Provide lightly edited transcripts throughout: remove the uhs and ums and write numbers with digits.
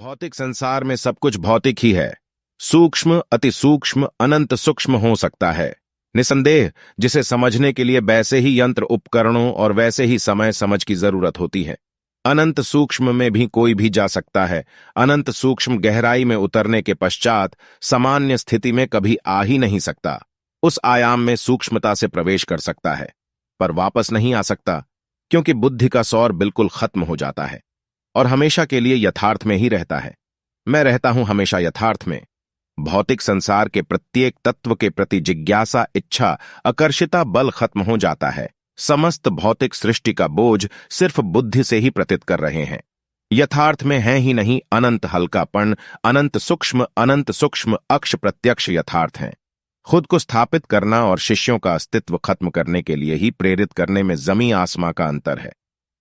भौतिक संसार में सब कुछ भौतिक ही है। सूक्ष्म, अति सूक्ष्म, अनंत सूक्ष्म हो सकता है। निसंदेह जिसे समझने के लिए वैसे ही यंत्र उपकरणों और वैसे ही समय समझ की जरूरत होती है। अनंत सूक्ष्म में भी कोई भी जा सकता है। अनंत सूक्ष्म गहराई में उतरने के पश्चात सामान्य स्थिति में कभी आ ही नहीं सकता। उस आयाम में सूक्ष्मता से प्रवेश कर सकता है, पर वापस नहीं आ सकता, क्योंकि बुद्धि का सौर बिल्कुल खत्म हो जाता है और हमेशा के लिए यथार्थ में ही रहता है। मैं रहता हूं हमेशा यथार्थ में। भौतिक संसार के प्रत्येक तत्व के प्रति जिज्ञासा, इच्छा, आकर्षिता बल खत्म हो जाता है। समस्त भौतिक सृष्टि का बोझ सिर्फ बुद्धि से ही प्रतीत कर रहे हैं। यथार्थ में है ही नहीं अनंत हल्कापन, अनंत सूक्ष्म अक्ष प्रत्यक्ष यथार्थ हैं। खुद को स्थापित करना और शिष्यों का अस्तित्व खत्म करने के लिए ही प्रेरित करने में जमी आसमां का अंतर है।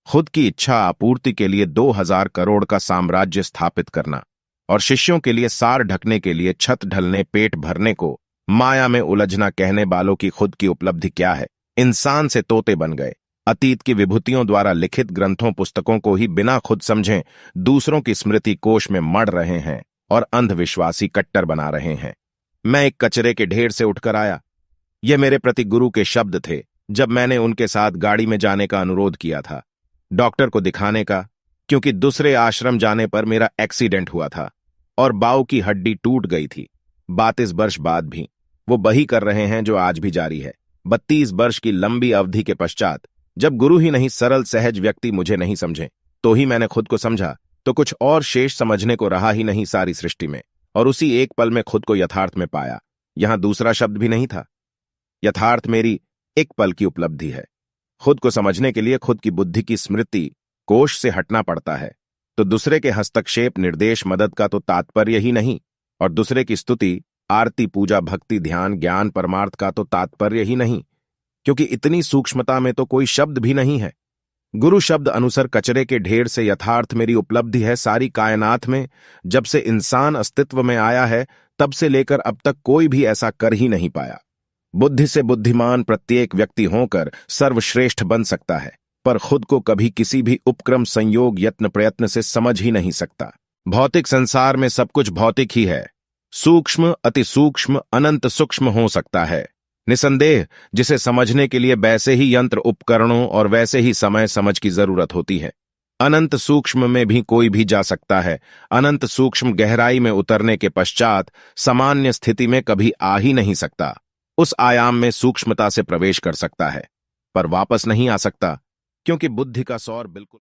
खुद की इच्छा आपूर्ति के लिए 2000 करोड़ का साम्राज्य स्थापित करना और शिष्यों के लिए सार ढकने के लिए छत ढलने, पेट भरने को माया में उलझना कहने वालों की खुद की उपलब्धि क्या है? इंसान से तोते बन गए। अतीत की विभूतियों द्वारा लिखित ग्रंथों पुस्तकों को ही बिना खुद समझे दूसरों की स्मृति कोश में मढ़ रहे हैं और अंधविश्वासी कट्टर बना रहे हैं। मैं एक कचरे के ढेर से उठकर आया। ये मेरे प्रति गुरु के शब्द थे जब मैंने उनके साथ गाड़ी में जाने का अनुरोध किया था, डॉक्टर को दिखाने का, क्योंकि दूसरे आश्रम जाने पर मेरा एक्सीडेंट हुआ था और बाऊ की हड्डी टूट गई थी। 32 वर्ष बाद भी वो वही कर रहे हैं जो आज भी जारी है। 32 वर्ष की लंबी अवधि के पश्चात जब गुरु ही नहीं सरल सहज व्यक्ति मुझे नहीं समझे, तो ही मैंने खुद को समझा, तो कुछ और शेष समझने को रहा ही नहीं सारी सृष्टि में। और उसी एक पल में खुद को यथार्थ में पाया। यहां दूसरा शब्द भी नहीं था। यथार्थ मेरी एक पल की उपलब्धि है। खुद को समझने के लिए खुद की बुद्धि की स्मृति कोश से हटना पड़ता है, तो दूसरे के हस्तक्षेप, निर्देश, मदद का तो तात्पर्य ही नहीं, और दूसरे की स्तुति, आरती, पूजा, भक्ति, ध्यान, ज्ञान, परमार्थ का तो तात्पर्य ही नहीं, क्योंकि इतनी सूक्ष्मता में तो कोई शब्द भी नहीं है। गुरु शब्द अनुसार कचरे के ढेर से यथार्थ मेरी उपलब्धि है। सारी कायनात में जब से इंसान अस्तित्व में आया है, तब से लेकर अब तक कोई भी ऐसा कर ही नहीं पाया। बुद्धि से बुद्धिमान प्रत्येक व्यक्ति होकर सर्वश्रेष्ठ बन सकता है, पर खुद को कभी किसी भी उपक्रम, संयोग, यत्न, प्रयत्न से समझ ही नहीं सकता। भौतिक संसार में सब कुछ भौतिक ही है। सूक्ष्म, अति सूक्ष्म, अनंत सूक्ष्म हो सकता है। निसंदेह जिसे समझने के लिए वैसे ही यंत्र उपकरणों और वैसे ही समय समझ की जरूरत होती है। अनंत सूक्ष्म में भी कोई भी जा सकता है। अनंत सूक्ष्म गहराई में उतरने के पश्चात सामान्य स्थिति में कभी आ ही नहीं सकता। उस आयाम में सूक्ष्मता से प्रवेश कर सकता है, पर वापस नहीं आ सकता, क्योंकि बुद्धि का सौर बिल्कुल